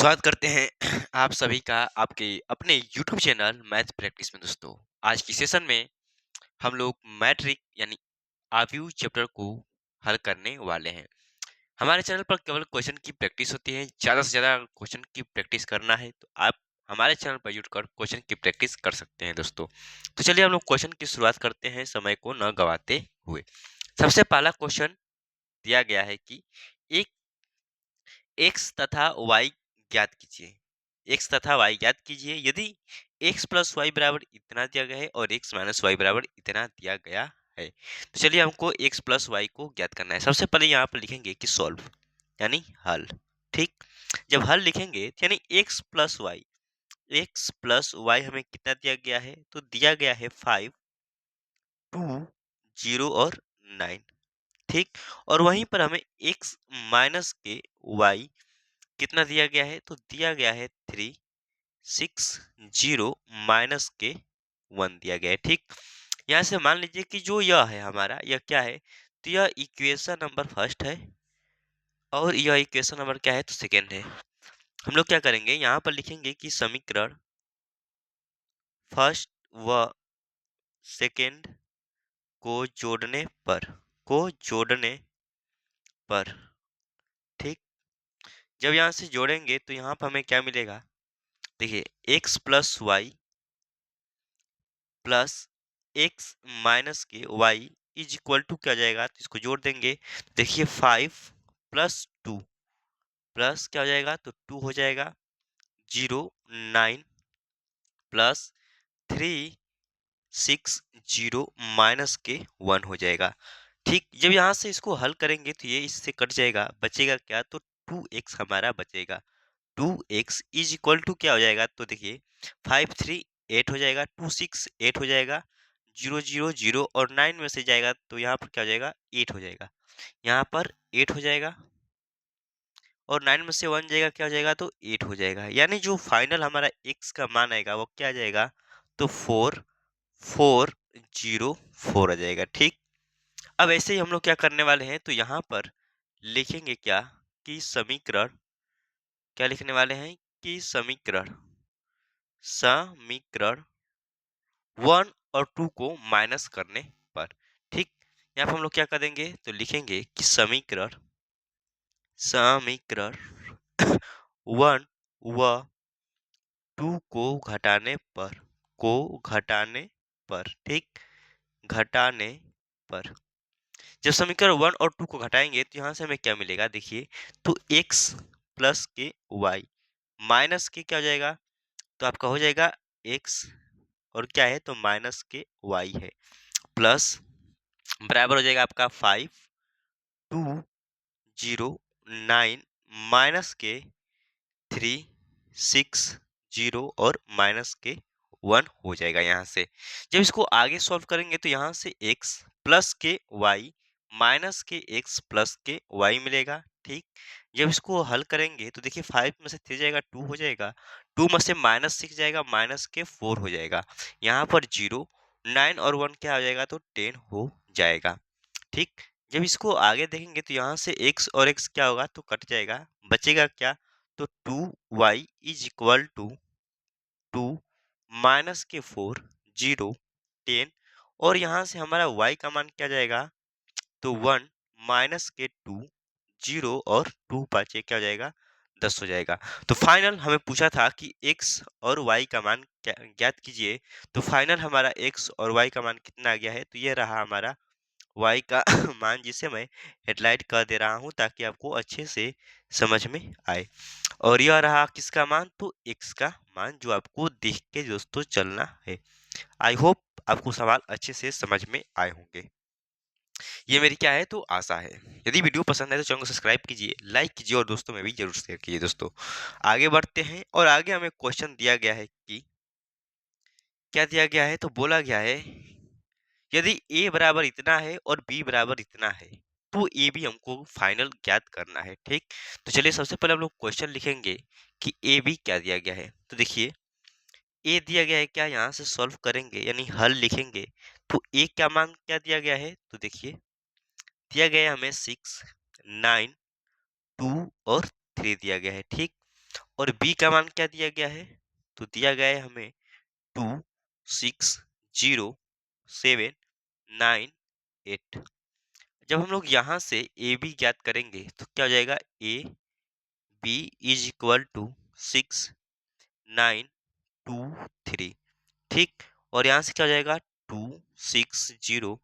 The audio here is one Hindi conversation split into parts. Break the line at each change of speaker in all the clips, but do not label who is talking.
स्वागत करते हैं आप सभी का आपके अपने YouTube चैनल मैथ प्रैक्टिस में। दोस्तों, आज की सेशन में हम लोग मैट्रिक यानी आव्यूह चैप्टर को हल करने वाले हैं। हमारे चैनल पर केवल क्वेश्चन की प्रैक्टिस होती है। ज़्यादा से ज़्यादा क्वेश्चन की प्रैक्टिस करना है तो आप हमारे चैनल पर जुड़कर क्वेश्चन की प्रैक्टिस कर सकते हैं। दोस्तों, तो चलिए हम लोग क्वेश्चन की शुरुआत करते हैं समय को न गवाते हुए। सबसे पहला क्वेश्चन दिया गया है कि एक एक्स तथा वाई ज्ञात कीजिए। एक्स तथा वाई ज्ञात कीजिए यदि एक्स प्लस वाई बराबर इतना दिया गया है और एक्स माइनस वाई बराबर इतना दिया गया है। तो चलिए हमको एक्स प्लस वाई को ज्ञात करना है। सबसे पहले यहाँ पर लिखेंगे कि सॉल्व यानी हल। ठीक, जब हल लिखेंगे तो यानी एक्स प्लस वाई हमें कितना दिया गया है, तो दिया गया है 5, 2, 0 और 9। ठीक, और वहीं पर हमें एक्स माइनस के वाई कितना दिया गया है, तो दिया गया है 3, 6, 0 माइनस के 1 दिया गया है। ठीक, यहाँ से मान लीजिए कि जो यह है हमारा, यह क्या है, तो यह इक्वेशन नंबर फर्स्ट है और यह इक्वेशन नंबर क्या है, तो सेकेंड है। हम लोग क्या करेंगे, यहाँ पर लिखेंगे कि समीकरण फर्स्ट व सेकेंड को जोड़ने पर ठीक, जब यहाँ से जोड़ेंगे तो यहाँ पर हमें क्या मिलेगा, देखिए x plus y plus x minus k y is equal to क्या हो जाएगा, तो इसको जोड़ देंगे। देखिए 5 प्लस 2 प्लस क्या हो जाएगा, तो 2 हो जाएगा, 0 9 प्लस 3 6 0 माइनस के 1 हो जाएगा। ठीक, जब यहाँ से इसको हल करेंगे तो ये इससे कट जाएगा, बचेगा क्या, तो 2x हमारा बचेगा। 2x इज इक्वल टू क्या हो जाएगा, तो देखिए 5 3 8 हो जाएगा, 2 6 8 हो जाएगा, 0 0 0 और 9 में से जाएगा तो यहाँ पर क्या हो जाएगा, 8 हो जाएगा। यहाँ पर 8 हो जाएगा और 9 में से 1 जाएगा, क्या हो जाएगा, तो 8 हो जाएगा। यानी जो फाइनल हमारा x का मान आएगा वो क्या आ जाएगा, तो 4 4 0 4 आ जाएगा। ठीक, अब ऐसे ही हम लोग क्या करने वाले हैं, तो यहाँ पर लिखेंगे क्या, कि समीकरण, क्या लिखने वाले हैं, कि समीकरण समीकरण 1 और 2 को माइनस करने पर। ठीक, यहाँ पर हम लोग क्या करेंगे, तो लिखेंगे कि समीकरण समीकरण 1 व 2 को घटाने पर ठीक, घटाने पर। जब समीकरण 1 और 2 को घटाएंगे तो यहाँ से हमें क्या मिलेगा, देखिए, तो x प्लस के y माइनस के क्या हो जाएगा, तो आपका हो जाएगा x और क्या है, तो माइनस के y है, प्लस बराबर हो जाएगा आपका 5 2 0 9 माइनस के 3 6 0 और माइनस के 1 हो जाएगा। यहाँ से जब इसको आगे सॉल्व करेंगे तो यहाँ से x प्लस के y माइनस के x प्लस के y मिलेगा। ठीक, जब इसको हल करेंगे तो देखिए 5 में से 3 जाएगा, 2 हो जाएगा, 2 में से -6 जाएगा, माइनस के 4 हो जाएगा। यहाँ पर 0 9 और 1 क्या हो जाएगा, तो 10 हो जाएगा। ठीक, जब इसको आगे देखेंगे तो यहाँ से x और x क्या होगा, तो कट जाएगा, बचेगा क्या, तो 2y is equal to 2 minus के 4 0 10 और यहाँ से हमारा y का मान क्या जाएगा, तो 1 माइनस के 2 0 और 2 पाँचे क्या हो जाएगा, 10 हो जाएगा। तो फाइनल हमें पूछा था कि x और y का मान ज्ञात कीजिए, तो फाइनल हमारा x और y का मान कितना आ गया है, तो ये रहा हमारा y का मान, जिसे मैं हेडलाइट कर दे रहा हूँ ताकि आपको अच्छे से समझ में आए। और यह रहा किसका मान, तो x का मान, जो आपको देख के दोस्तों चलना है। आई होप आपको सवाल अच्छे से समझ में आए होंगे, ये मेरी क्या है, तो आशा है। यदि वीडियो पसंद है तो चैनल को सब्सक्राइब कीजिए, लाइक कीजिए और दोस्तों में भी जरूर शेयर कीजिए। दोस्तों, आगे बढ़ते हैं और आगे हमें क्वेश्चन दिया गया है कि क्या दिया गया है, तो बोला गया है यदि a बराबर इतना है और b बराबर इतना है तो a भी हमको फाइनल ज्ञात करना है। ठीक, तो चलिए सबसे पहले हम लोग क्वेश्चन लिखेंगे कि a b क्या दिया गया है। तो देखिए a दिया गया है, क्या यहाँ से सॉल्व करेंगे यानी हल लिखेंगे तो a का मान क्या दिया गया है, तो देखिए दिया गया है हमें 6 9 2 और 3 दिया गया है। ठीक, और बी का मान क्या दिया गया है, तो दिया गया है हमें 2 6 0 7 9 8। जब हम लोग यहाँ से ए बी ज्ञात करेंगे तो क्या हो जाएगा, A B is equal to 6 9 2 3। ठीक, और यहाँ से क्या हो जाएगा, 2 6 0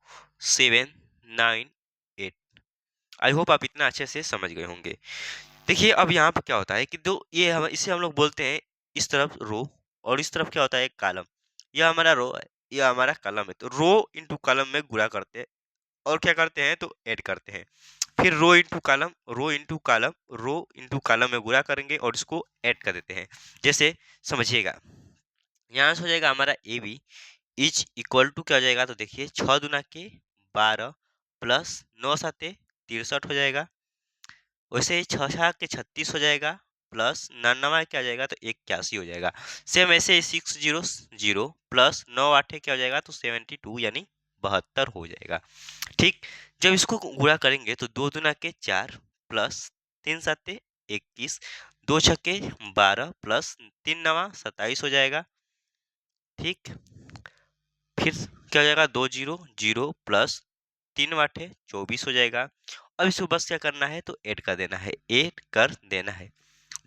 7 9 8। आई होप आप इतना अच्छे से समझ गए होंगे। देखिए अब यहाँ पे क्या होता है कि दो ये हम इसे हम लोग बोलते हैं इस तरफ रो, और इस तरफ क्या होता है, कॉलम। यह हमारा रो है, यह हमारा कॉलम है। तो रो इंटू कॉलम में गुणा करते हैं और क्या करते हैं, तो ऐड करते हैं। फिर rho into column, rho into column, rho into column में गुणा करेंगे और इसको ऐड कर देते हैं। जैसे समझिएगा, यहाँ से हो जाएगा हमारा A B is equal to क्या हो जाएगा, तो देखिए 6 दूना के 12 प्लस 9 7 63 हो जाएगा। वैसे ही 6 6 के 36 हो जाएगा, प्लस 99 क्या हो जाएगा, तो 81 हो जाएगा। सेम ऐसे 6 0 0 प्लस 9 8 क्या हो जाएगा, तो 72 यानी 72 हो जाएगा। ठीक, जब इसको गुणा करेंगे तो 2 दूना के 4 प्लस 3 7 21, 2 6 के 12 प्लस 3 9 27 हो जाएगा। ठीक, फिर क्या हो जाएगा, 2 0 0 प्लस 3 8 24 हो जाएगा। अब इसको बस क्या करना है, तो ऐड कर देना है, ऐड कर देना है।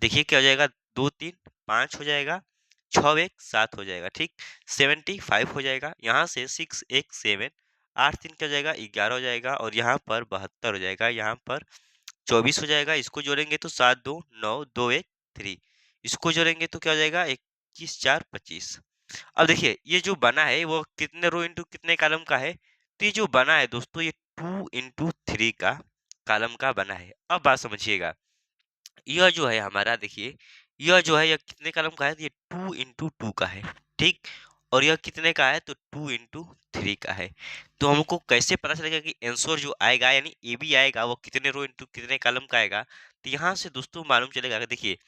देखिए क्या हो जाएगा, 2 3 5 हो जाएगा, 6 1 7 हो जाएगा। ठीक, 75 हो जाएगा। यहाँ से 6 1 7, 8 3 क्या हो जाएगा, 11 हो जाएगा, और यहाँ पर 72 हो जाएगा, यहाँ पर 24 हो जाएगा। इसको जोड़ेंगे तो 7 2 9 2 1 3, इसको जोड़ेंगे तो क्या हो जाएगा, 21 4 25। अब देखिए ये जो बना है वो कितने रो इंटू कितने कॉलम का है, तो ये जो बना है दोस्तों ये 2 × 3 का कॉलम का बना है। अब बात समझिएगा, यह जो है हमारा, देखिए यह जो है यह कितने कॉलम का है, तो ये 2 × 2 का है। ठीक, और यह कितने का है, तो 2 × 3 का है। तो हमको कैसे पता चलेगा कि आंसर जो आएगा यानी ए बी आएगा वो कितने रो इंटू कितने कॉलम का आएगा, तो यहाँ से दोस्तों मालूम चलेगा कि देखिए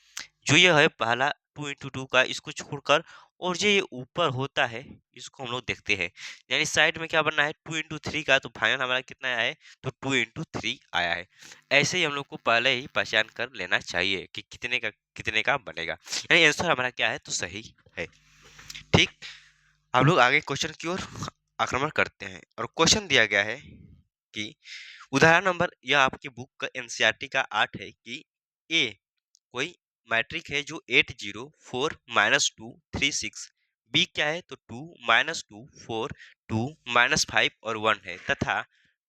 जो ये है पहला 2 × 2 का, इसको छोड़कर और जो ये ऊपर होता है इसको हम लोग देखते हैं। यानी साइड में क्या बनना है, 2 × 3 का, तो फाइनल हमारा कितना आया है, तो 2 × 3 आया है। ऐसे ही हम लोग को पहले ही पहचान कर लेना चाहिए कि कितने का बनेगा, यानी आंसर हमारा क्या है, तो सही है। ठीक, हम लोग आगे क्वेश्चन की ओर आक्रमण करते हैं, और क्वेश्चन दिया गया है कि उदाहरण नंबर, यह आपकी बुक का एनसीईआरटी का 8 है कि ए कोई मैट्रिक है जो 8 0 4 -2 3 6, बी क्या है, तो 2 -2 4 2 -5 और 1 है, तथा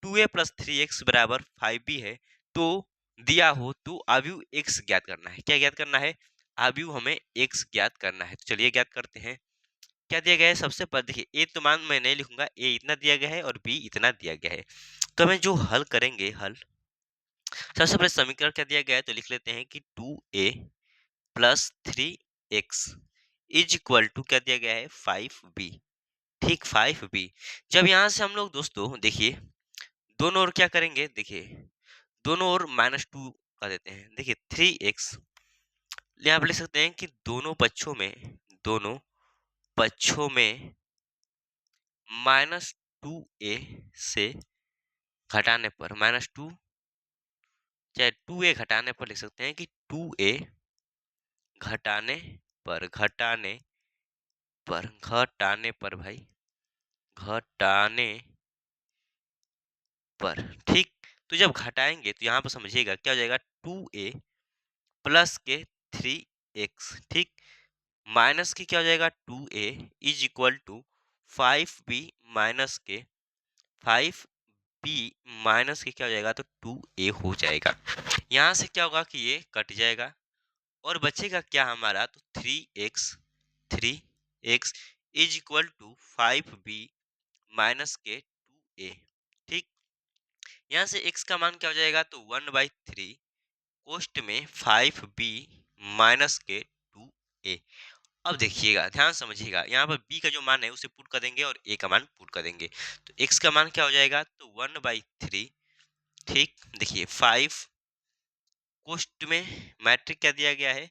2a + 3x बराबर 5b है। तो दिया हो तो आव्यूह x ज्ञात करना है। क्या ज्ञात करना है, आव्यूह हमें x ज्ञात करना है। तो चलिए ज्ञात करते हैं। क्या दिया गया है, सबसे पहले देखिए ए तो मान मैं नहीं लिखूंगा, ए इतना दिया गया है और बी इतना दिया गया है। तो हमें जो हल करेंगे, हल सबसे पहले समीकरण क्या दिया गया है, तो लिख लेते हैं कि 2a + 3x is equal to क्या दिया गया है, 5b। ठीक, 5b। जब यहाँ से हम लोग दोस्तों देखिए दोनों ओर क्या करेंगे, देखिए दोनों ओर -2 कर देते हैं। देखिए 3x यहाँ पे लिख सकते हैं कि दोनों पक्षों में -2a से घटाने पर -2, चाहे 2a घटाने पर लिख सकते हैं कि 2a घटाने घटाने पर भाई, घटाने पर। ठीक, तो जब घटाएंगे तो यहाँ पर समझिएगा क्या हो जाएगा, 2a प्लस के 3x। ठीक, माइनस की क्या हो जाएगा, 2a is equal to 5b minus के 5b माइनस के क्या हो जाएगा, तो 2a हो जाएगा। यहाँ से क्या होगा कि ये कट जाएगा और बचेगा क्या हमारा, तो 3x is equal to 5b minus के 2a। ठीक, यहाँ से x का मान क्या हो जाएगा, तो 1/3 कोष्ट में 5b माइनस के 2a। अब देखिएगा, ध्यान समझिएगा, यहाँ पर b का जो मान है उसे पुट कर देंगे और a का मान पुट कर देंगे। तो x का मान क्या हो जाएगा, तो 1/3। ठीक, देखिए 5 कोष्ट में मैट्रिक क्या दिया गया है,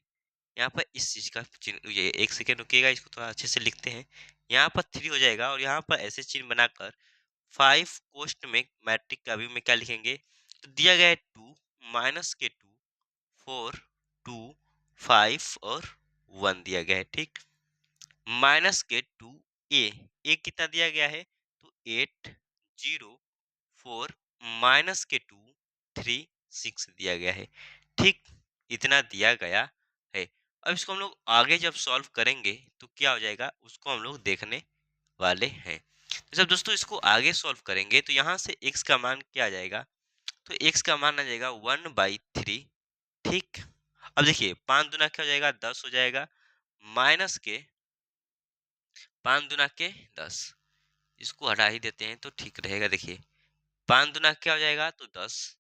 यहाँ पर इस चीज का चिन्ह, ये एक सेकेंड रुकिएगा, इसको थोड़ा अच्छे से लिखते हैं। यहाँ पर 3 हो जाएगा और यहाँ पर ऐसे चिन्ह बनाकर 5 कोष्ट में मैट्रिक का भी में क्या लिखेंगे, तो दिया गया है 2 माइनस के 2 4 2 5 और 1 दिया गया है, ठीक। माइनस के 2 ए कितना दिया गया है, तो 8 0 4 माइनस के 2 3 6 दिया गया है, ठीक। इतना दिया गया है। अब इसको हम लोग आगे जब सॉल्व करेंगे तो क्या हो जाएगा उसको हम लोग देखने वाले हैं। तो जब दोस्तों इसको आगे सॉल्व करेंगे तो यहाँ से x का मान क्या आ जाएगा, तो x का मान आ जाएगा 1/3, ठीक। अब देखिए 5 दुना क्या हो जाएगा, 10 हो जाएगा, माइनस के 5 दुना के 10, इसको हटा ही देते हैं तो ठीक रहेगा। देखिए 5 दुना क्या हो जाएगा, तो 10,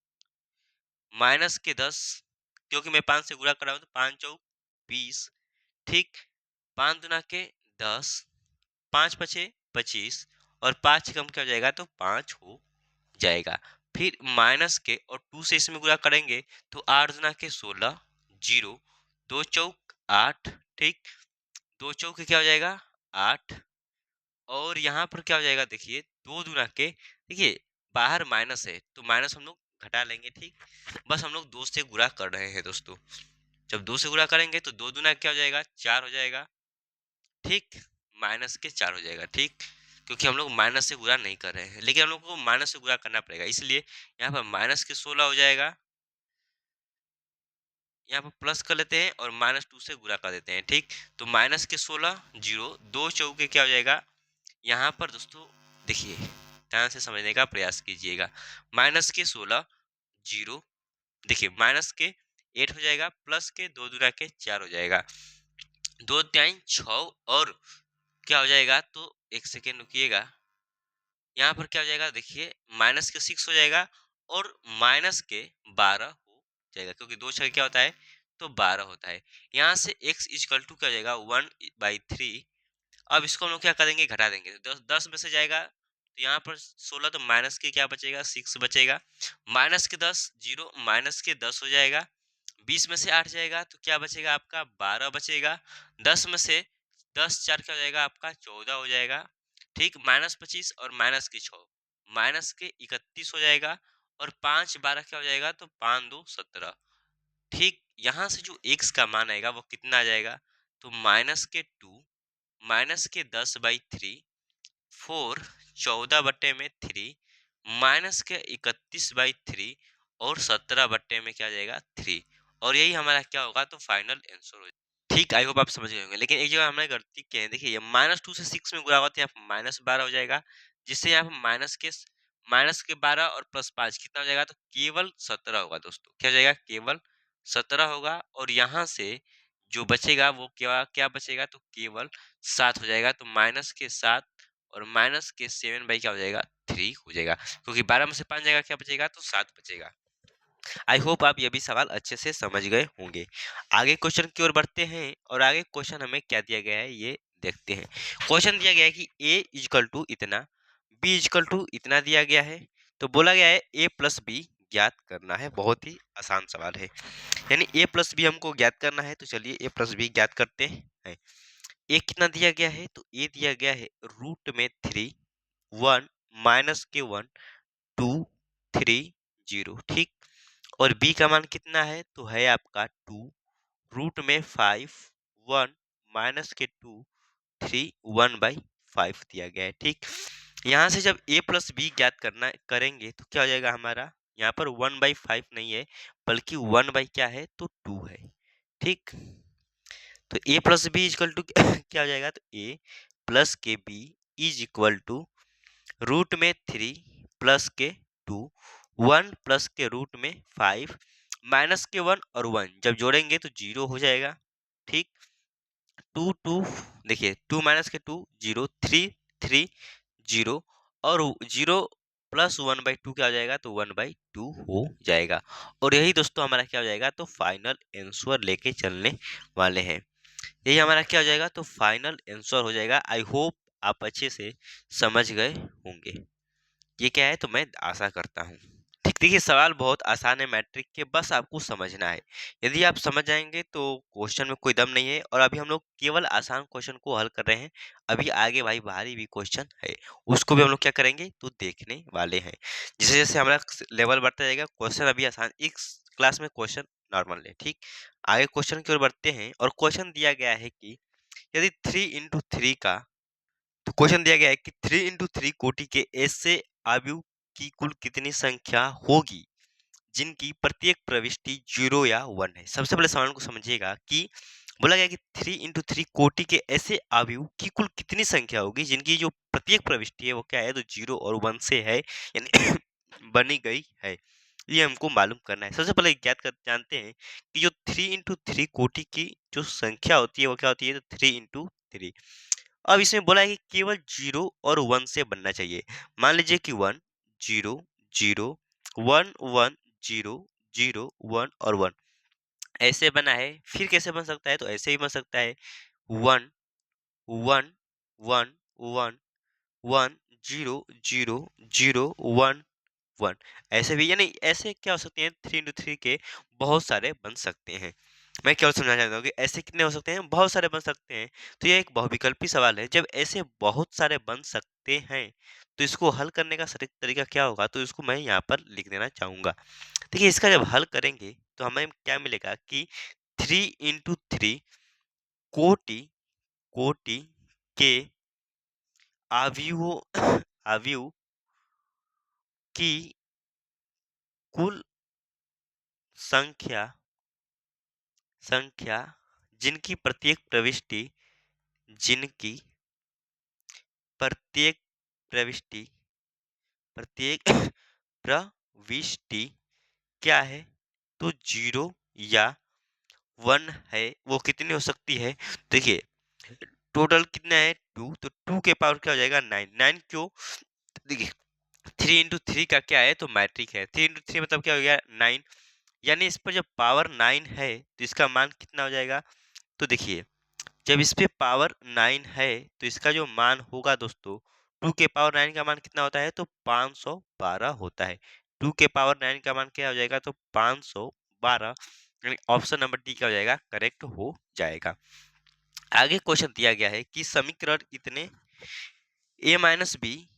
माइनस के 10, क्योंकि मैं 5 से गुणा कर रहा हूँ तो 5 चौक 20, ठीक। 5 दुना के 10, 5 पचे 25 और 5 कम क्या हो जाएगा, तो 5 हो जाएगा। फिर माइनस के और 2 से इसमें गुणा करेंगे तो 8 दुना के 16, 0, 2 चौक 8, ठीक। 2 चौक क्या हो जाएगा 8, और यहाँ पर क्या हो जाएगा, देखिए 2 दुना के, देखिए बाहर माइनस है तो माइनस हम लोग घटा लेंगे, ठीक। बस हम लोग 2 से गुणा कर रहे हैं दोस्तों। जब 2 से गुणा करेंगे तो 2 दुना क्या हो जाएगा, 4 हो जाएगा, ठीक। माइनस के 4 हो जाएगा, ठीक। क्योंकि हम लोग माइनस से गुणा नहीं कर रहे हैं, लेकिन हम लोग को माइनस से गुणा करना पड़ेगा, इसलिए यहाँ पर माइनस के 16 हो जाएगा, यहाँ पर प्लस कर लेते हैं और -2 से गुणा कर देते हैं, ठीक। तो माइनस के 16, 0, 2 चौके क्या हो जाएगा, यहाँ पर दोस्तों देखिए ध्यान से समझने का प्रयास कीजिएगा। माइनस के 16, 0, देखिए माइनस के 8 हो जाएगा, प्लस के 2 दुना के 4 हो जाएगा, 2 तिहाई 6 और क्या हो जाएगा, तो एक सेकेंड रुकिएगा, यहाँ पर क्या हो जाएगा, देखिए माइनस के 6 हो जाएगा और माइनस के 12 हो जाएगा, क्योंकि 2 छः क्या होता है, तो 12 होता है। यहाँ से x इक्वल टू क्या हो जाएगा 1/3। अब इसको हम लोग क्या करेंगे, घटा देंगे, तो 10 में से जाएगा तो यहाँ पर 16, तो माइनस के क्या बचेगा, 6 बचेगा, माइनस के 10, 0, माइनस के 10 हो जाएगा, 20 में से 8 जाएगा तो क्या बचेगा आपका 12 बचेगा, 10 में से 10 4 क्या हो जाएगा आपका 14 हो जाएगा, ठीक। -25 और माइनस के 6, माइनस के 31 हो जाएगा, और 5 12 क्या हो जाएगा, तो 5 2 17, ठीक। यहाँ से जो x का मान आएगा वो कितना आ जाएगा, तो -2 -10/3, 4 14/3, -31/3 और 17/में क्या आ जाएगा 3, और यही हमारा क्या होगा, तो फाइनल आंसर हो जाएगा, ठीक। आई होप आप समझ गए होंगे, लेकिन एक जगह हमने गलती की है, देखिए ये -2 से 6 में गुणा होगा तो यहाँ पर -12 हो जाएगा, जिससे यहाँ पर माइनस के 12 और +5 कितना हो जाएगा, तो केवल 17 होगा दोस्तों, क्या हो जाएगा, केवल 17 होगा, और यहाँ से जो बचेगा वो क्या क्या बचेगा, तो केवल 7 हो जाएगा, तो -7 और -7 क्या हो जाएगा 3 हो जाएगा, क्योंकि 12 में से 5 जाएगा, क्या बचेगा, तो 7 बचेगा। आई होप आप ये भी सवाल अच्छे से समझ गए होंगे। आगे क्वेश्चन की ओर बढ़ते हैं, और आगे क्वेश्चन हमें क्या दिया गया है ये देखते हैं। क्वेश्चन दिया गया है कि a इक्वल टू इतना, b इक्वल टू इतना दिया गया है, तो बोला गया है a प्लस बी ज्ञात करना है। बहुत ही आसान सवाल है, यानी a प्लस बी हमको ज्ञात करना है, तो चलिए a प्लस बी ज्ञात करते हैं। a कितना दिया गया है, तो a दिया गया है √3 1 -1 2 3 0, ठीक। और b का मान कितना है, तो है आपका 2 √5 1 -2 3 1/5 दिया गया है, ठीक। यहाँ से जब a प्लस बी ज्ञात करना करेंगे तो क्या हो जाएगा हमारा, यहाँ पर 1/5 नहीं है बल्कि 1 बाई क्या है, तो 2 है, ठीक। तो a plus B equal to क्या हो जाएगा, तो a plus k B is equal to √3 plus k 2 1 plus के √5 माइनस के 1 और 1 जब जोड़ेंगे तो 0 हो जाएगा, ठीक। 2 2 देखिए 2 माइनस के 2 0 3 3 0 और 0 प्लस 1/2 क्या हो जाएगा, तो 1/2 हो जाएगा, और यही दोस्तों हमारा क्या हो जाएगा, तो फाइनल आंसर लेके चलने वाले हैं। यही हमारा क्या हो जाएगा, तो फाइनल आंसर हो जाएगा। आई होप आप अच्छे से समझ गए होंगे। ये क्या है, तो मैं आशा करता हूँ, ठीक। देखिए सवाल बहुत आसान है मैट्रिक के, बस आपको समझना है। यदि आप समझ जाएंगे तो क्वेश्चन में कोई दम नहीं है, और अभी हम लोग केवल आसान क्वेश्चन को हल कर रहे हैं। अभी आगे भाई भारी भी क्वेश्चन है, उसको भी हम लोग क्या करेंगे, तो देखने वाले हैं। जैसे जैसे हमारा लेवल बढ़ता जाएगा, क्वेश्चन अभी आसान, इस क्लास में क्वेश्चन नॉर्मल ले। ठीक, आगे क्वेश्चन की ओर बढ़ते हैं और क्वेश्चन दिया गया है कि यदि 3 × 3 का, तो क्वेश्चन दिया गया है कि 3 × 3 कोटि के ऐसे अवयव की कुल कितनी संख्या होगी जिनकी प्रत्येक प्रविष्टि 0 या 1 है। सबसे पहले सवाल को समझिएगा कि बोला गया कि 3 × 3 कोटि के ऐसे अवयव की कुल कितनी संख्या होगी जिनकी जो प्रत्येक प्रविष्टि है वो क्या है, तो 0 और 1 से है, यानी बनी गई है। ये हमको मालूम करना है। सबसे पहले ज्ञात कर जानते हैं कि जो 3 × 3 कोटि की जो संख्या होती है वो क्या होती है, तो 3 × 3। अब इसमें बोला है कि केवल 0 और 1 से बनना चाहिए। मान लीजिए कि 1 0 0 1 1 0 0 1 और 1 ऐसे बना है। फिर कैसे बन सकता है, तो ऐसे ही बन सकता है 1 1 1 1 1 0 0 0 1 1 ऐसे भी, यानी ऐसे क्या हो सकते हैं, 3 × 3 के बहुत सारे बन सकते हैं। मैं क्या समझाना चाहता हूँ कि ऐसे कितने हो सकते हैं, बहुत सारे बन सकते हैं। तो यह एक बहुविकल्पी सवाल है। जब ऐसे बहुत सारे बन सकते हैं तो इसको हल करने का सटीक तरीका क्या होगा, तो इसको मैं यहाँ पर लिख देना चाहूंगा। देखिए, इसका जब हल करेंगे तो हमें क्या मिलेगा कि 3 × 3 कोटि कोटि के अवयवों अवयव की कुल संख्या संख्या जिनकी प्रत्येक प्रविष्टि जिनकी प्रत्येक प्रविष्टि प्रत्येक प्रविष्टि क्या है, तो 0 या 1 है, वो कितनी हो सकती है। देखिए, टोटल कितना है 2, तो 2 के पावर क्या हो जाएगा 9। 9 क्यों, देखिए 3 × 3 का क्या है, तो मैट्रिक है। 3 × 3 मतलब क्या हो गया 9, यानी इस पर जब पावर 9 है तो इसका मान कितना हो जाएगा। तो देखिए, जब इस पे पावर 9 है तो इसका जो मान होगा दोस्तों, 2 के पावर 9 का मान कितना होता है, तो 512 होता है। 2 के पावर 9 का मान क्या हो जाएगा, तो 512, यानी ऑप्शन नंबर डी क्या हो जाएगा, करेक्ट हो जाएगा। आगे क्वेश्चन दिया गया है कि समीकरण इतने a minus B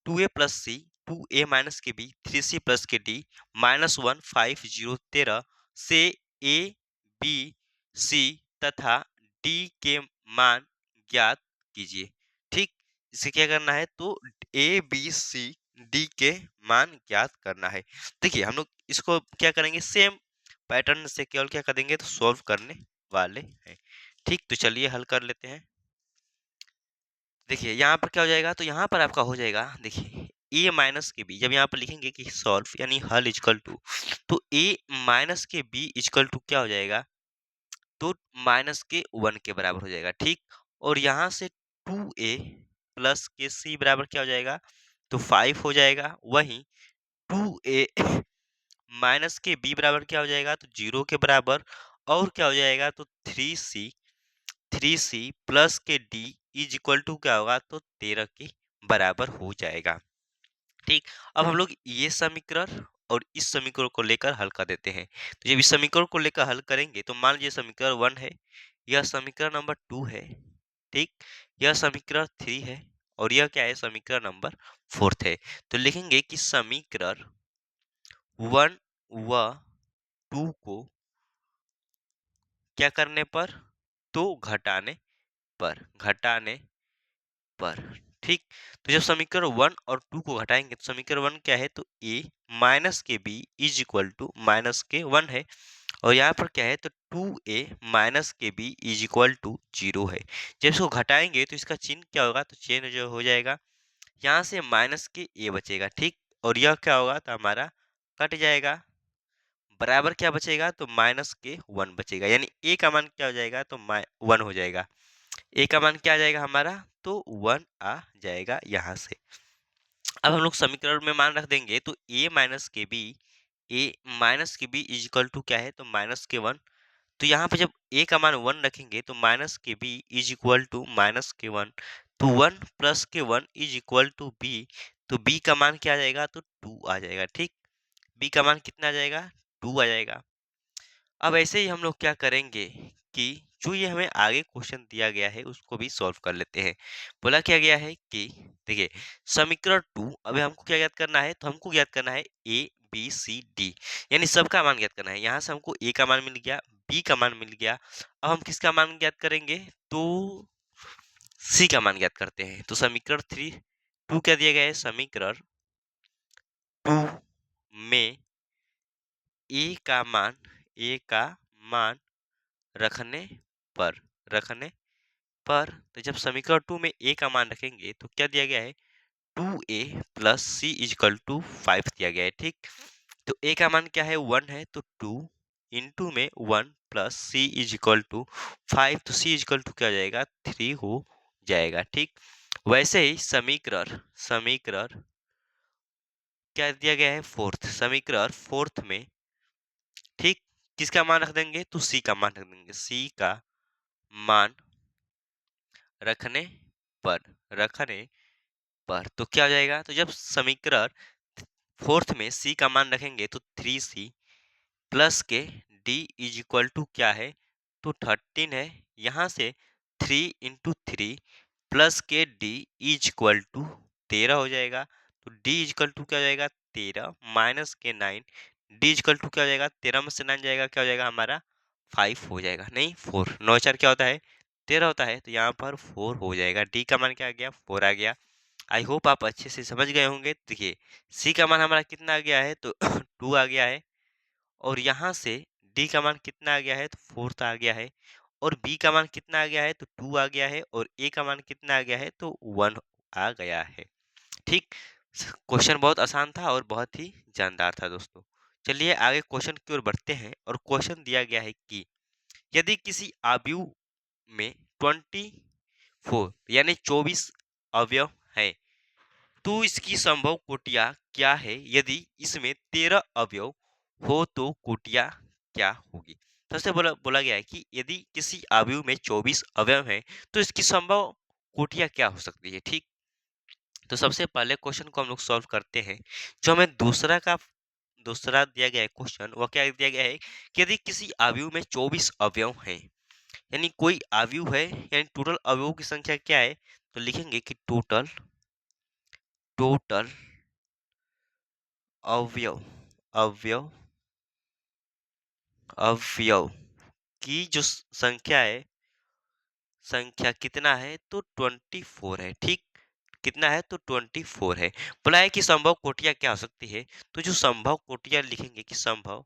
2a plus C 2a minus k B 3c plus k D -1 5 0 13 से a b c तथा d के मान ज्ञात कीजिए। ठीक, इसे क्या करना है, तो a b c d के मान ज्ञात करना है। देखिए, हम लोग इसको क्या करेंगे, सेम पैटर्न से केवल क्या करेंगे, तो सॉल्व करने वाले हैं। ठीक, तो चलिए हल कर लेते हैं। देखिए, यहाँ पर क्या हो जाएगा, तो यहाँ पर आपका हो जाएगा, देखिए a माइनस के बी, जब यहाँ पर लिखेंगे कि सॉल्व यानी हल इक्वल टू, तो a minus k B equal to क्या हो जाएगा, तो माइनस के 1 के बराबर हो जाएगा। ठीक, और यहाँ से 2a प्लस के c बराबर क्या हो जाएगा, तो 5 हो जाएगा। वहीं 2a माइनस के b बराबर क्या हो जाएगा, तो 0 के बराबर, और क्या हो जाएगा, तो 3c प्लस के d इज इक्वल टू क्या होगा, तो 13 के बराबर हो जाएगा। ठीक, अब हम लोग ये समीकरण और इस समीकरण को लेकर हल कर देते हैं। तो जब इस समीकरण को लेकर हल करेंगे तो मान लीजिए समीकरण 1 है, यह समीकरण नंबर 2 है। ठीक, यह समीकरण 3 है और यह क्या है, समीकरण नंबर 4 है। तो लिखेंगे कि समीकरण 1 व 2 को क्या करने पर, तो घटाने पर। ठीक, तो जब समीकरण 1 और 2 को घटाएंगे तो समीकरण 1 क्या है, तो a minus k b is equal to minus k 1 है, और यहाँ पर क्या है, तो 2a minus k b is equal to 0 है। जब इसको घटाएंगे तो इसका चिन्ह क्या होगा, तो चेंज जो हो जाएगा, यहाँ से माइनस के a बचेगा। ठीक, और यह क्या होगा, तो हमारा कट जाएगा, बराबर क्या बचेगा, तो माइनस के 1 बचेगा, यानी a का मान क्या हो जाएगा, तो 1 हो जाएगा। a का मान क्या आ जाएगा हमारा, तो 1 आ जाएगा यहाँ से। अब हम लोग समीकरण में मान रख देंगे, तो a minus k B is equal to क्या है, तो माइनस के 1। तो यहाँ पे जब a का मान 1 रखेंगे तो minus k B is equal to minus k 1, तो 1 plus k 1 is equal to b, तो b का मान क्या आ जाएगा, तो 2 आ जाएगा। ठीक, b का मान कितना आ जाएगा, 2 आ जाएगा। अब ऐसे ही हम लोग क्या करेंगे कि जो ये हमें आगे क्वेश्चन दिया गया है उसको भी सॉल्व कर लेते हैं। बोला क्या गया है कि देखिए, समीकरण 2, अभी हमको क्या ज्ञात करना है, तो हमको ज्ञात करना है a बी सी डी, यानी सबका मान ज्ञात करना है। यहाँ से हमको ए का मान मिल गया, बी का मान मिल गया। अब हम किसका मान ज्ञात करेंगे? तो सी का मान ज्ञात करते हैं। तो समीकरण 2 क्या दिया गया है? समीकरण 2 में ए का मान रखने पर तो जब समीकरण 2 में ए का मान रखेंगे तो क्या दिया गया है? 2a plus C is equal to 5 दिया गया है। ठीक, तो a का मान क्या है? 1 है, तो 2 इंटू में 1 प्लस सी इजकल टू 5, तो सी इजकल टू क्या हो जाएगा? 3 हो जाएगा। ठीक, वैसे ही समीकरण क्या दिया गया है? समीकरण फोर्थ में, ठीक, किसका मान रख देंगे? तो सी का मान रख देंगे। सी का मान रखने पर तो क्या हो जाएगा? तो जब समीकरण फोर्थ में सी का मान रखेंगे तो 3c plus k D is equal to क्या है? तो 13 है। यहाँ से 3 into 3 plus k D is equal to 13 हो जाएगा। तो डी इज इक्वल टू क्या हो जाएगा? 13 माइनस के 9, डी इज इक्वल टू क्या हो जाएगा? 13 में से 9 जाएगा, क्या हो जाएगा हमारा? 5 हो जाएगा, नहीं 4। 9 4 क्या होता है? 13 होता है, तो यहाँ पर 4 हो जाएगा। डी का मान क्या आ गया? 4 आ गया। आई होप आप अच्छे से समझ गए होंगे। देखिए सी का मान हमारा कितना आ गया है? तो 2 आ गया है, और यहाँ से डी का मान कितना आ गया है? तो 4 आ गया है, और बी का मान कितना आ गया है? तो 2 आ गया है, और ए का मान कितना आ गया है? तो 1 आ गया है। ठीक, क्वेश्चन बहुत आसान था और बहुत ही जानदार था दोस्तों। चलिए आगे क्वेश्चन की ओर बढ़ते हैं, और क्वेश्चन दिया गया है कि यदि किसी आयु में 24 यानी 24 अवयव है तो इसकी संभव कोटियां क्या है? यदि इसमें 13 अवयव हो तो कोटियां क्या होगी? सबसे बोला गया है कि यदि किसी अवयव में 24 अवयव हैं तो इसकी संभव कोटियां क्या हो सकती है। ठीक, तो सबसे पहले क्वेश्चन को हम लोग सॉल्व करते हैं। जो हमें दूसरा दिया गया है क्वेश्चन, वो क्या दिया गया है कि यदि किसी अवयव में 24 अवयव हैं, यानी कोई अवयव है, यानी टोटल अवयवों की संख्या क्या है? तो लिखेंगे कि टोटल अवयव अवयव अवयव की जो संख्या कितना है? तो 24 है। ठीक, कितना है? तो 24 है। बोला है कि संभव कोटियां क्या हो सकती है? तो जो संभव कोटियां लिखेंगे कि संभव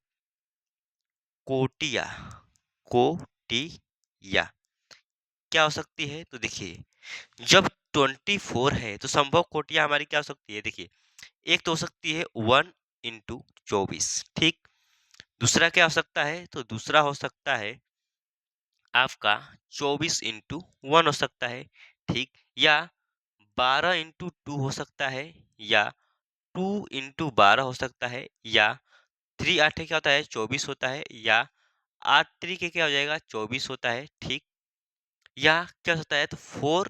कोटियां कोटियां क्या हो सकती है? तो देखिए जब 24 है तो संभव कोटियां हमारी क्या हो सकती है? देखिए एक तो हो सकती है 1 इंटू 24। ठीक, दूसरा क्या हो सकता है? तो दूसरा हो सकता है आपका 24 इंटू 1 हो सकता है। ठीक, या 12 इंटू 2 हो सकता है, या 2 इंटू 12 हो सकता है, या 3 8 क्या होता है? 24 होता है, या 8 3 के क्या हो जाएगा? 24 होता है। ठीक, या क्या होता है? तो 4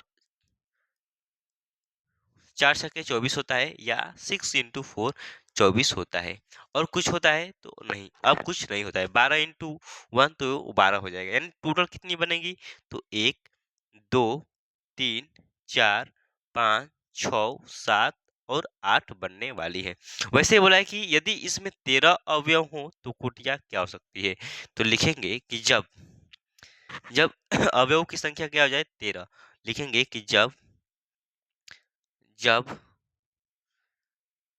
4 छक्के 24 होता है, या 6 इंटू 4 24 होता है। और कुछ होता है तो नहीं, अब कुछ नहीं होता है। 12 इंटू 1 तो 12 हो जाएगा, यानी टोटल कितनी बनेगी? तो 1 2 3 4 5 6 7 और 8 बनने वाली है। वैसे बोला है कि यदि इसमें 13 अवयव हो तो कुटिया क्या हो सकती है? तो लिखेंगे कि जब जब अवयव की संख्या क्या हो जाए? 13, लिखेंगे कि जब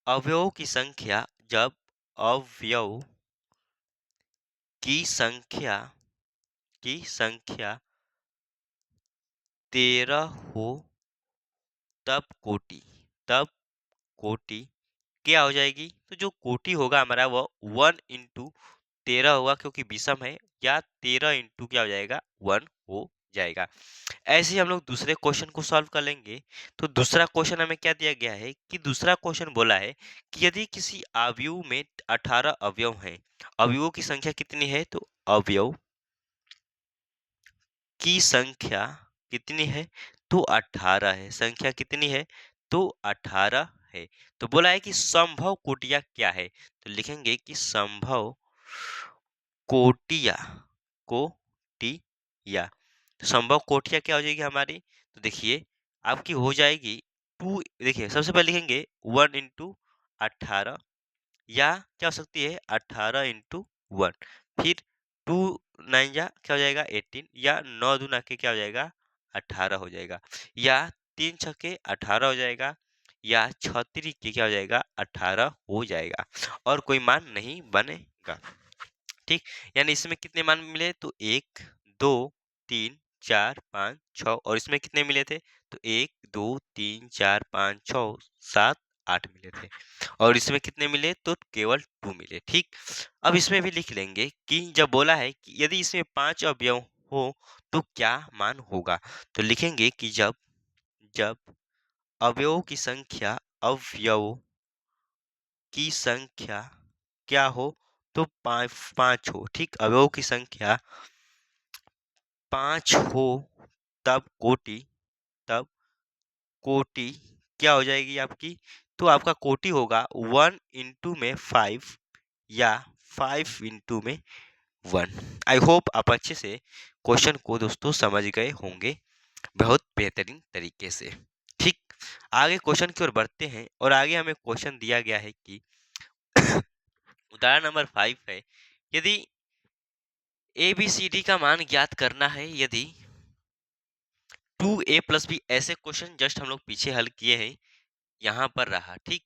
अवयवों की संख्या जब अवयव की संख्या 13 हो तब तब कोटि क्या हो जाएगी? तो जो कोटि होगा हमारा वो 1 इंटू 13 होगा, क्योंकि विषम है, या 13 इंटू क्या हो जाएगा? 1 हो जाएगा। ऐसे ही हम लोग दूसरे क्वेश्चन को सॉल्व कर लेंगे। तो दूसरा क्वेश्चन हमें क्या दिया गया है कि दूसरा क्वेश्चन बोला है कि यदि किसी अवयव में 18 अवयव हैं, अवयवों की संख्या कितनी है? तो अवयव की संख्या कितनी है? तो 18 है। संख्या कितनी है? तो 18 है। तो बोला है कि संभव कोटियां क्या है? तो लिखेंगे कि संभव कोटियां कोटियां तो संभव कोटियां क्या हो जाएगी हमारी? तो देखिए आपकी हो जाएगी 2। देखिए सबसे पहले लिखेंगे 1 इंटू 18, या क्या हो सकती है 18 इंटू 1। फिर 2 9 जा क्या हो जाएगा 18, या 9 दूना के क्या हो जाएगा 18 हो जाएगा, या 3 छके 18 हो जाएगा, या 6 के क्या हो जाएगा 18 हो जाएगा, और कोई मान नहीं बनेगा। ठीक, यानी इसमें कितने मान मिले तो 1 2 3 4 5 6, और इसमें कितने मिले थे तो 1 2 3 4 5 6 7 8 मिले थे, और इसमें कितने मिले तो केवल 2 मिले। ठीक, अब इसमें भी लिख लेंगे कि जब बोला है कि यदि इसमें 5 अवयव हो तो क्या मान होगा, तो लिखेंगे कि जब जब अवयवों की संख्या अवयवों की संख्या क्या हो तो 5 हो। ठीक, अवयवों की संख्या 5 हो तब कोटि तब कोटि क्या हो जाएगी आपकी, तो आपका कोटि होगा 1 इंटू में 5 या 5 इंटू में 1। आई होप आप अच्छे से क्वेश्चन को दोस्तों समझ गए होंगे बहुत बेहतरीन तरीके से। ठीक, आगे क्वेश्चन की ओर बढ़ते हैं, और आगे हमें क्वेश्चन दिया गया है कि उदाहरण नंबर 5 है, यदि ए बी सी डी का मान ज्ञात करना है, यदि 2a प्लस बी, ऐसे क्वेश्चन जस्ट हम लोग पीछे हल किए हैं, यहाँ पर रहा। ठीक,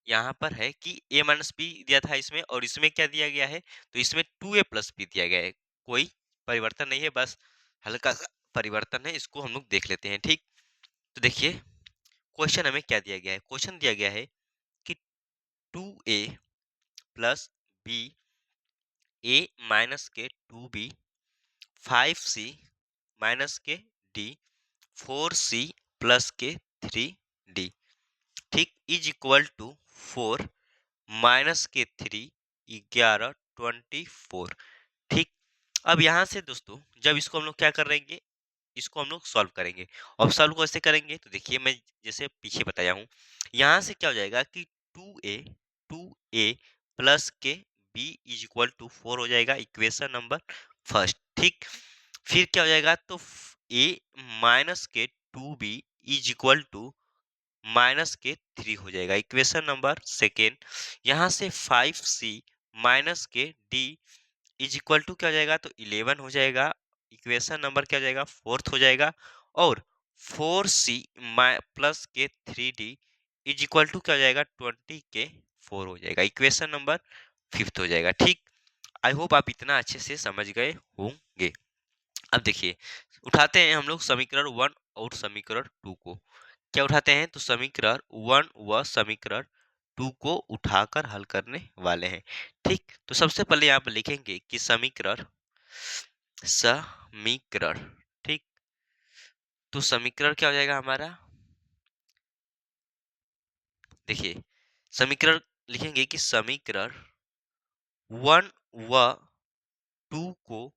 यहाँ पर है कि a माइनस बी दिया था इसमें, और इसमें क्या दिया गया है तो इसमें 2a प्लस बी दिया गया है, कोई परिवर्तन नहीं है, बस हल्का सा परिवर्तन है, इसको हम लोग देख लेते हैं। ठीक, तो देखिए क्वेश्चन हमें क्या दिया गया है, क्वेश्चन दिया गया है कि 2a plus B, a minus के 2b, 5c माइनस के d, 4c प्लस के 3d, ठीक, इज इक्वल टू 4 माइनस के 3 11 24। ठीक, अब यहाँ से दोस्तों जब इसको हम लोग क्या करेंगे, इसको हम लोग सॉल्व करेंगे। और सॉल्व कैसे करेंगे तो देखिए मैं जैसे पीछे बताया हूँ, यहाँ से क्या हो जाएगा कि 2a प्लस के b इज इक्वल टू 4 हो जाएगा, इक्वेशन नंबर फर्स्ट। ठीक, फिर क्या हो जाएगा तो a माइनस के 2b is equal to minus के 3 हो जाएगा, इक्वेशन नंबर सेकेंड। यहाँ से 5c माइनस के d इज इक्वल टू क्या हो जाएगा तो 11 हो जाएगा, इक्वेशन नंबर क्या हो जाएगा फोर्थ हो जाएगा, और 4c प्लस के 3d इज इक्वल टू क्या हो जाएगा 20 के 4 हो जाएगा, इक्वेशन नंबर फिफ्थ हो जाएगा। ठीक, आई होप आप इतना अच्छे से समझ गए होंगे। अब देखिए उठाते हैं हम लोग समीकरण 1 और समीकरण 2 को। क्या उठाते हैं तो समीकरण 1 व समीकरण 2 को उठाकर हल करने वाले हैं। ठीक, तो सबसे पहले यहाँ पर लिखेंगे कि समीकरण समीकरण ठीक, तो समीकरण क्या हो जाएगा हमारा, देखिए समीकरण लिखेंगे कि समीकरण 1 व 2 को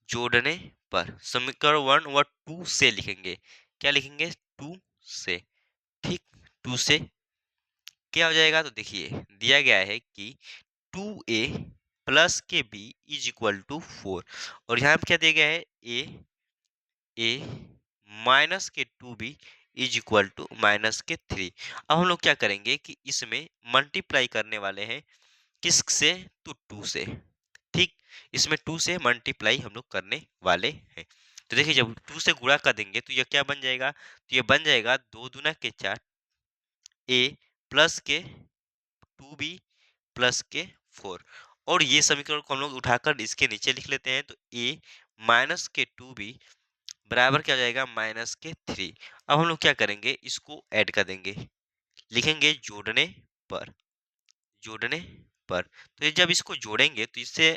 जोड़ने पर, समीकरण 1 व 2 से लिखेंगे, क्या लिखेंगे 2 से। ठीक, 2 से क्या हो जाएगा तो देखिए दिया गया है कि 2a प्लस के b इज इक्वल टू 4, और यहाँ पे क्या दिया गया है a माइनस के 2b is equal to minus के 3। अब हम लोग क्या करेंगे कि इसमें मल्टीप्लाई करने वाले हैं, किस से तो 2 से। ठीक, इसमें 2 से मल्टीप्लाई हम लोग करने वाले हैं, तो देखिए जब 2 से गुणा कर देंगे तो यह क्या बन जाएगा तो यह बन जाएगा 2 दूना के 4 a प्लस के 2b प्लस के 4, और ये समीकरण को हम लोग उठाकर इसके नीचे लिख लेते हैं, तो a माइनस के 2b बराबर क्या हो जाएगा माइनस के 3। अब हम लोग क्या करेंगे इसको ऐड कर देंगे, लिखेंगे जोड़ने पर, जोड़ने पर, तो ये जब इसको जोड़ेंगे तो इससे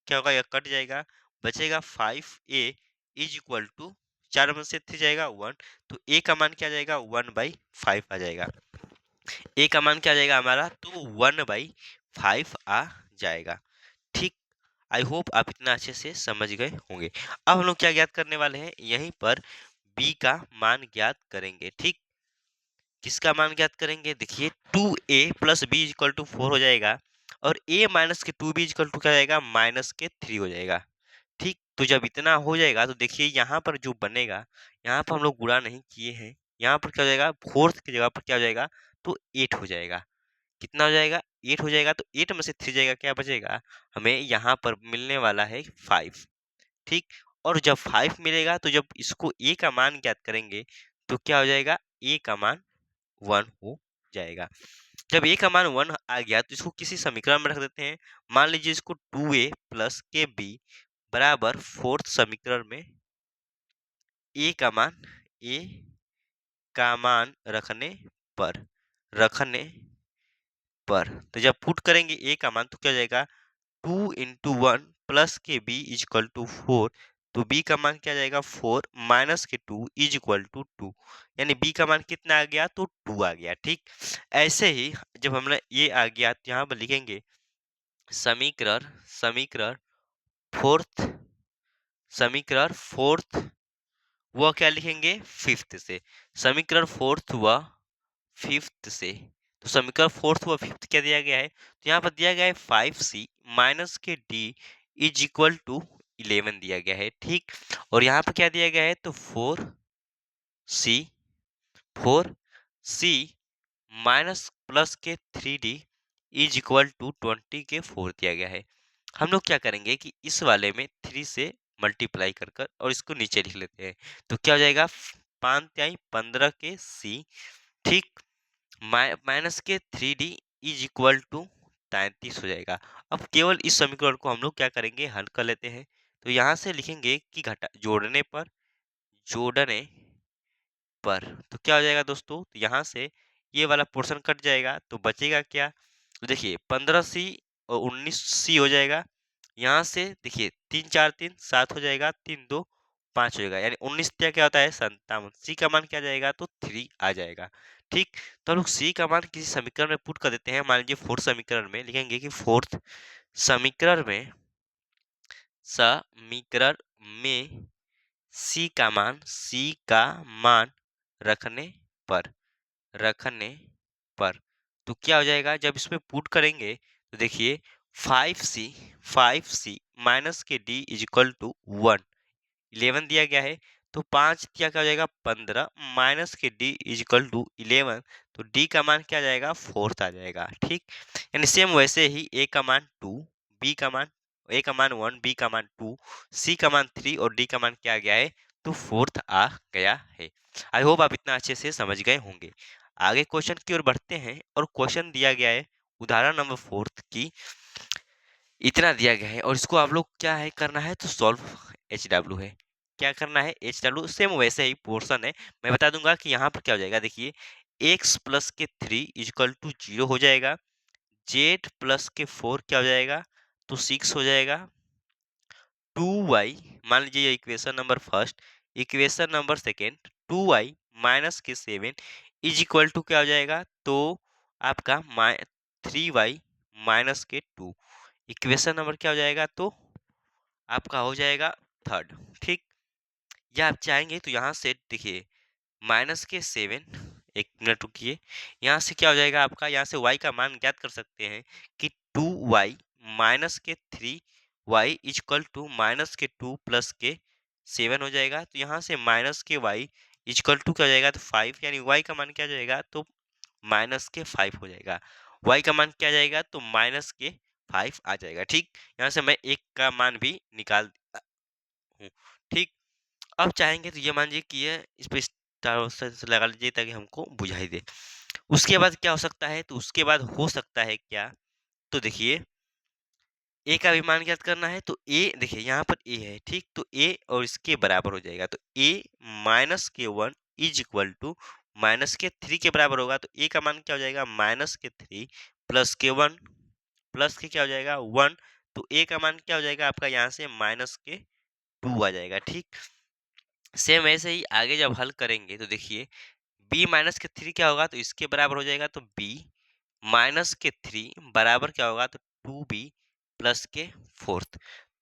क्या होगा, यह कट जाएगा, बचेगा 5a इज इक्वल टू 4 में से 3 जाएगा 1, तो a का मान क्या आ जाएगा 1/5 आ जाएगा, a का मान क्या आ जाएगा हमारा तो 1/5 आ जाएगा। ठीक, आई होप आप इतना अच्छे से समझ गए होंगे। अब हम लोग क्या ज्ञात करने वाले हैं, यहीं पर b का मान ज्ञात करेंगे। ठीक, किसका मान ज्ञात करेंगे, देखिए 2a plus B equal to 4 हो जाएगा, और a माइनस के 2b इक्वल टू क्या हो जाएगा माइनस के 3 हो जाएगा। ठीक, तो जब इतना हो जाएगा तो देखिए यहाँ पर जो बनेगा, यहाँ पर हम लोग गुणा नहीं किए हैं, यहाँ पर क्या हो जाएगा फोर्थ की जगह पर क्या हो जाएगा तो 8 हो जाएगा, कितना हो जाएगा 8 हो जाएगा, तो 8 में से 3 जाएगा, क्या बचेगा? हमें यहाँ पर मिलने वाला है 5, ठीक। और जब 5 मिलेगा तो जब इसको a का मान ज्ञात करेंगे तो क्या हो जाएगा? a का मान 1 हो जाएगा। जब a का मान 1 आ गया तो इसको किसी समीकरण में रख देते हैं। मान लीजिए इसको 2a प्लस के बी बराबर फोर्थ समीकरण में a का मान रखने पर तो जब पुट करेंगे a का मान तो क्या हो जाएगा? 2 into 1 plus k B is equal to 4। तो b का मान क्या जाएगा? 4 माइनस के 2 इज इक्वल टू 2, यानी b का मान कितना आ गया? तो 2 आ गया, ठीक। ऐसे ही जब हमने ये आ गया तो यहाँ पर लिखेंगे समीकरण समीकरण फोर्थ समीकरण फोर्थ वह क्या लिखेंगे? फिफ्थ से। समीकरण फोर्थ व फिफ्थ से। तो समीकरण फोर्थ व फिफ्थ क्या दिया गया है? तो यहाँ पर दिया गया है 5c माइनस के d इज इक्वल टू 11 दिया गया है, ठीक। और यहाँ पर क्या दिया गया है? तो 4c माइनस प्लस के 3d इज इक्वल टू 20 के 4 दिया गया है। हम लोग क्या करेंगे कि इस वाले में 3 से मल्टीप्लाई कर कर और इसको नीचे लिख लेते हैं। तो क्या हो जाएगा? 5 तिहाई 15 के c, ठीक, माइनस के 3d इज इक्वल टू 33 हो जाएगा। अब केवल इस समीकरण को हम लोग क्या करेंगे? हल कर लेते हैं। तो यहाँ से लिखेंगे कि घटा जोड़ने पर तो क्या हो जाएगा दोस्तों? तो यहाँ से ये वाला पोर्शन कट जाएगा तो बचेगा क्या? तो देखिए 15c और 19c हो जाएगा। यहाँ से देखिए 3 4 3 7 हो जाएगा, 3 2 5 हो जाएगा, यानी 19 क्या होता है? 57। c का मान क्या जाएगा? तो 3 आ जाएगा, ठीक। तो हम लोग c का मान किसी समीकरण में पुट कर देते हैं। मान लीजिए फोर्थ समीकरण में लिखेंगे कि फोर्थ समीकरण में समीकरण में c का मान रखने पर रखने पर तो क्या हो जाएगा? जब इसमें पुट करेंगे तो देखिए 5c माइनस के d इज इक्वल टू 1, 11 दिया गया है। तो 5 क्या क्या हो जाएगा? 15 माइनस के d इज इक्वल टू 11। तो d का मान क्या आ जाएगा? 4 आ जाएगा, ठीक। यानी सेम वैसे ही a का मान 2, b का मान a का मान 1, b का मान 2, c का मान 3 और d का मान क्या आ गया है? तो 4 आ गया है। आई होप आप इतना अच्छे से समझ गए होंगे। आगे क्वेश्चन की ओर बढ़ते हैं और क्वेश्चन दिया गया है उदाहरण नंबर 4 की इतना दिया गया है और इसको आप लोग क्या है करना है? तो सॉल्व HW है। क्या करना है? HW सेम वैसे ही पोर्शन है। मैं बता दूंगा कि यहाँ पर क्या हो जाएगा। देखिए x प्लस के 3 इजकल टू 0 हो जाएगा। z प्लस के 4 क्या हो जाएगा? तो 6 हो जाएगा। 2y मान लीजिए ये equation number first. Equation number second 2y minus k 7 is equal to क्या हो जाएगा? तो आपका 3y माइनस के 2। इक्वेशन नंबर क्या हो जाएगा? तो आपका हो जाएगा थर्ड, ठीक। या आप चाहेंगे तो यहाँ से देखिए माइनस के 7, एक मिनट रुकिए। यहाँ से क्या हो जाएगा आपका? यहाँ से y का मान ज्ञात कर सकते हैं कि 2y माइनस के 3y इजकल टू माइनस के 2 प्लस के 7 हो जाएगा। तो यहाँ से माइनस के y इजकल टू क्या हो जाएगा? तो 5, यानी y का मान क्या हो जाएगा? तो माइनस के 5 हो जाएगा। y का मान क्या आ जाएगा? तो माइनस के 5 आ जाएगा, ठीक। यहाँ से मैं एक का मान भी निकाल हूँ, ठीक। अब चाहेंगे तो ये मान लीजिए कि ये इस पे स्टार से लगा लीजिए ताकि हमको बुझाई दे। उसके बाद क्या हो सकता है? तो उसके बाद हो सकता है क्या? तो देखिए ए का भी मान ज्ञात करना है। तो ए देखिए यहाँ पर ए है, ठीक। तो ए और इसके बराबर हो जाएगा। तो ए minus k 1 is equal to minus के 3 के बराबर होगा। तो ए का मान क्या हो जाएगा? माइनस के 3 प्लस के 1 प्लस के क्या हो जाएगा? 1। तो ए का मान क्या हो जाएगा आपका? यहाँ से माइनस के 2 आ जाएगा, ठीक। सेम ऐसे ही आगे जब हल करेंगे तो देखिए b माइनस के 3 क्या होगा? तो इसके बराबर हो जाएगा। तो b माइनस के 3 बराबर क्या होगा? तो 2b प्लस के 4th।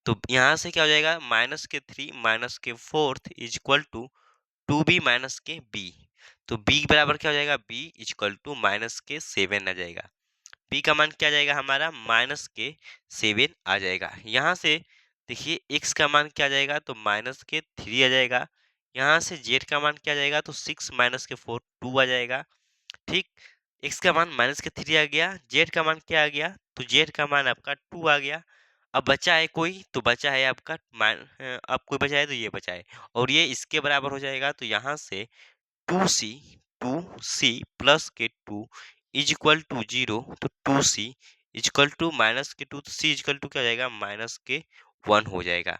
तो यहाँ से क्या हो जाएगा? माइनस के 3 minus k 4th is equal to 2b minus k b। तो b बराबर क्या हो जाएगा? b is equal to minus k 7 आ जाएगा। b का मान क्या आ जाएगा हमारा? माइनस के 7 आ जाएगा। यहाँ से देखिए x का मान क्या आ जाएगा? तो माइनस के 3 आ जाएगा। यहाँ से z का मान क्या आ जाएगा? तो 6 माइनस के 4 2 आ जाएगा, ठीक। x का मान -3 आ गया, z का मान क्या आ गया, तो z का मान आपका 2 आ गया। अब बचा है कोई, तो बचा है आपका अब कोई बचा है तो ये बचा है, और ये इसके बराबर हो जाएगा। तो यहाँ से 2c plus k 2 is equal to 0, तो 2c इज इक्वल टू -2, तो c इज इक्वल टू क्या हो जाएगा, -1 हो जाएगा।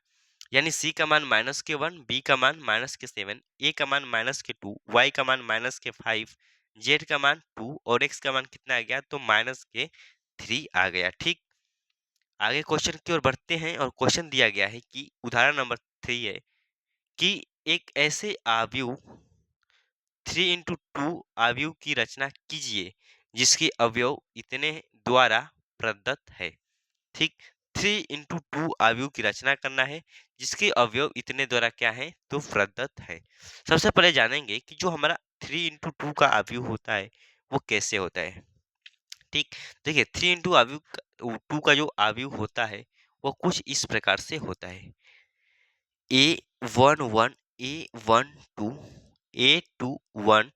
यानी c का मान -1, b का मान -7, a का मान -2, y का मान -5, z का मान 2 और x का मान कितना आ गया, तो -3 आ गया। ठीक, आगे क्वेश्चन की ओर बढ़ते हैं और क्वेश्चन दिया गया है कि उदाहरण नंबर 3 है कि एक ऐसे आव्यूह 3 × 2 आव्यूह की रचना कीजिए जिसके अवयव इतने द्वारा प्रदत्त है। ठीक, 3 × 2 आव्यूह की रचना करना है जिसके अवयव इतने द्वारा क्या है, तो प्रदत्त है। सबसे पहले जानेंगे कि जो हमारा 3 × 2 का आव्यूह होता है वो कैसे होता है। ठीक, देखिए 3 × आव्यूह 2 का जो आव्यूह होता है वो कुछ इस प्रकार से होता है। A11 A12 A21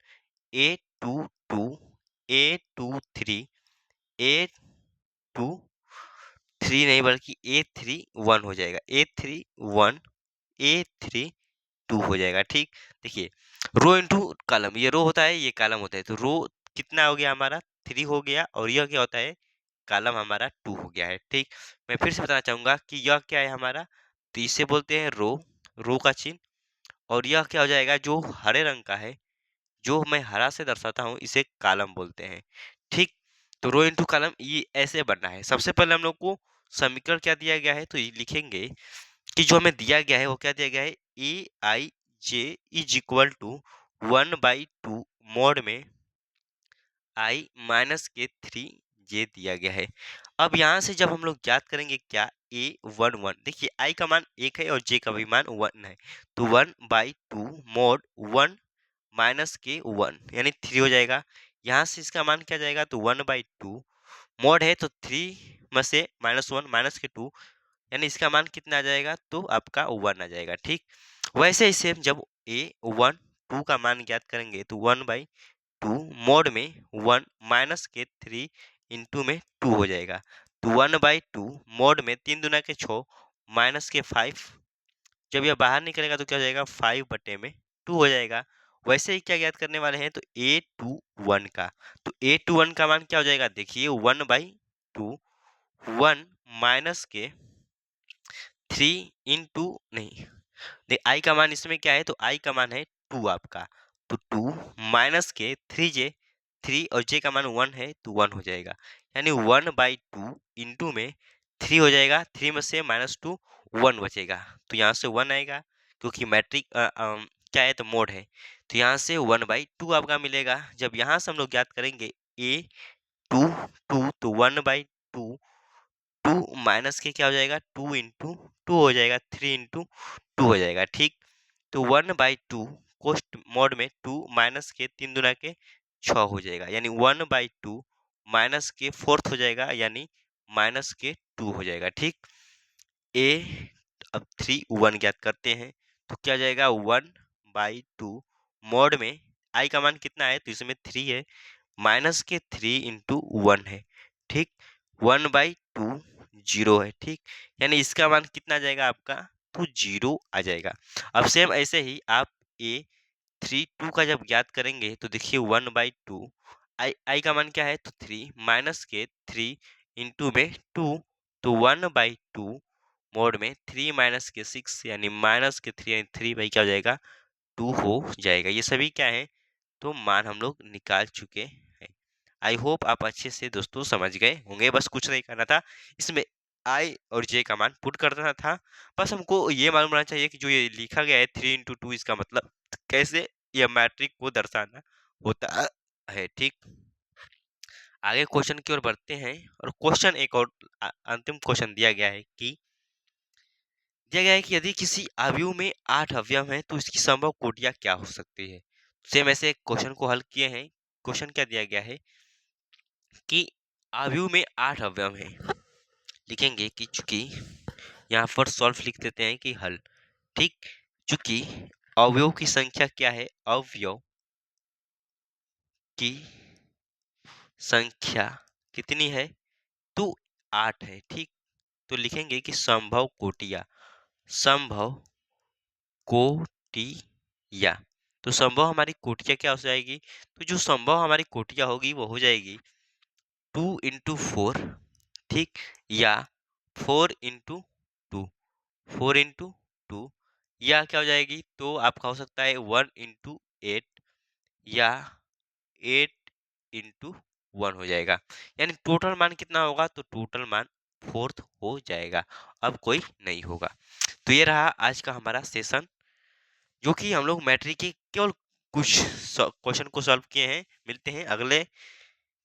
A22 A23 A23 नहीं बल्कि A31 हो जाएगा, A31 A32 हो जाएगा। ठीक, देखिए रो इंटू कॉलम, ये रो होता है ये कॉलम होता है, तो रो कितना हो गया हमारा 3 हो गया, और यह क्या होता है, कॉलम हमारा 2 हो गया है। ठीक, मैं फिर से बताना चाहूंगा कि यह क्या है हमारा, तो इसे बोलते हैं रो का चिन्ह, और यह क्या हो जाएगा, जो हरे रंग का है, जो मैं हरा से दर्शाता हूँ इसे कॉलम बोलते हैं। ठीक, तो रो इंटू कॉलम ये ऐसे बनना है। सबसे पहले हम लोग को समीकरण क्या दिया गया है, तो ये लिखेंगे कि जो हमें दिया गया है वो क्या दिया गया है, ए आई जे इज इक्वल टू 1/2 मोड में आई माइनस के 3 जे दिया गया है। अब यहाँ से जब हम लोग ज्ञात करेंगे क्या, A11, देखिए आई का मान 1 है और जे का भी मान 1 है, तो 1/2 मोड 1 माइनस के 1 यानी 3 हो जाएगा। यहाँ से इसका मान क्या जाएगा, तो 1/2 मोड है तो 3 में से -1 माइनस के 2 यानी इसका मान कितना आ जाएगा, तो आपका 1 आ जाएगा। ठीक, वैसे ही सेम जब A12 का मान ज्ञात करेंगे तो 1/2 मोड में 1 माइनस के 3 इंटू में 2 हो जाएगा, तो 1/2 मोड में 3 दूना के 6 माइनस के 5, जब यह बाहर निकलेगा तो क्या हो जाएगा, 5/2 हो जाएगा। वैसे ही क्या ज्ञात करने वाले हैं, तो A21 का, तो A21 का मान क्या हो जाएगा, देखिए 1/2 1 माइनस के 3 इंटू नहीं, देख आई का मान इसमें क्या है, तो आई का मान है 2 आपका, तो 2 माइनस के 3 जे, 3 और जे का मान 1 है तो 1 हो जाएगा, यानी 1/2 इंटू में 3 हो जाएगा, 3 में से -2 1 बचेगा, तो यहाँ से 1 आएगा क्योंकि मैट्रिक क्या है, तो मोड है, तो यहाँ से 1/2 आपका मिलेगा। जब यहाँ से हम लोग ज्ञात करेंगे A22 तो 1/2 2 माइनस के क्या हो जाएगा, 2 इंटू 2 हो जाएगा, 3 इंटू 2 हो जाएगा। ठीक, तो 1/2 कोष्ट मोड में 2 माइनस के 3 दूना के 6 हो जाएगा, यानी 1/2 माइनस के 4th हो जाएगा, यानी -2 हो जाएगा। ठीक, ए अब 3 1 ज्ञात करते हैं तो क्या जाएगा, 1/2 मोड में आई का मान कितना है, तो इसमें 3 है, माइनस के 3 इंटू 1 है। ठीक, 1/2 0 है। ठीक, यानी इसका मान कितना आ जाएगा आपका, तो 0 आ जाएगा। अब सेम ऐसे ही आप A32 का जब ज्ञात करेंगे तो देखिए 1/2 आई का मान क्या है, तो 3 माइनस के 3 इंटू में 2, तो 1/2 मोड में 3 माइनस के 6 यानी -3 यानी 3 क्या हो जाएगा, 2 हो जाएगा। ये सभी क्या है, तो मान हम लोग निकाल चुके हैं। आई होप आप अच्छे से दोस्तों समझ गए होंगे। बस कुछ नहीं करना था, इसमें आई और जे का मान पुट कर देना था। बस हमको ये मालूम होना चाहिए कि जो ये लिखा गया है 3 × 2 इसका मतलब कैसे यह मैट्रिक को दर्शाना होता है। ठीक, आगे क्वेश्चन की ओर बढ़ते हैं और क्वेश्चन एक और अंतिम क्वेश्चन दिया गया है कि यदि किसी अवयव में 8 अवयव हैं तो इसकी संभव कोटियां क्या हो सकती है। सेम ऐसे क्वेश्चन को हल किए हैं। क्वेश्चन क्या दिया गया है कि अवयव में 8 अवयव हैं, लिखेंगे कि चूंकि यहाँ पर सॉल्व लिख देते हैं कि हल। ठीक, चूंकि अवयव की संख्या क्या है, अवयव की संख्या कितनी है? तो 8 है, ठीक। तो लिखेंगे कि संभव कोटियां, संभव कोटियां। तो संभव हमारी कोटियां क्या हो जाएगी? तो जो संभव हमारी कोटियां होगी वो हो जाएगी 2 into 4, ठीक, या 4 into 2, 4 into 2, या क्या हो जाएगी? तो आपका हो सकता है 1 into 8, या 8 into 1 हो जाएगा। यानी टोटल मान कितना होगा? तो टोटल मान 4th हो जाएगा, अब कोई नहीं होगा। तो ये रहा आज का हमारा सेशन, जो कि हम लोग मैट्रिक के केवल कुछ क्वेश्चन को सॉल्व किए हैं। मिलते हैं अगले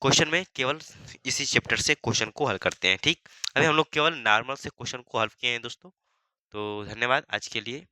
क्वेश्चन में, केवल इसी चैप्टर से क्वेश्चन को हल करते हैं, ठीक। अभी हम लोग केवल नॉर्मल से क्वेश्चन को हल किए हैं दोस्तों। तो धन्यवाद आज के लिए।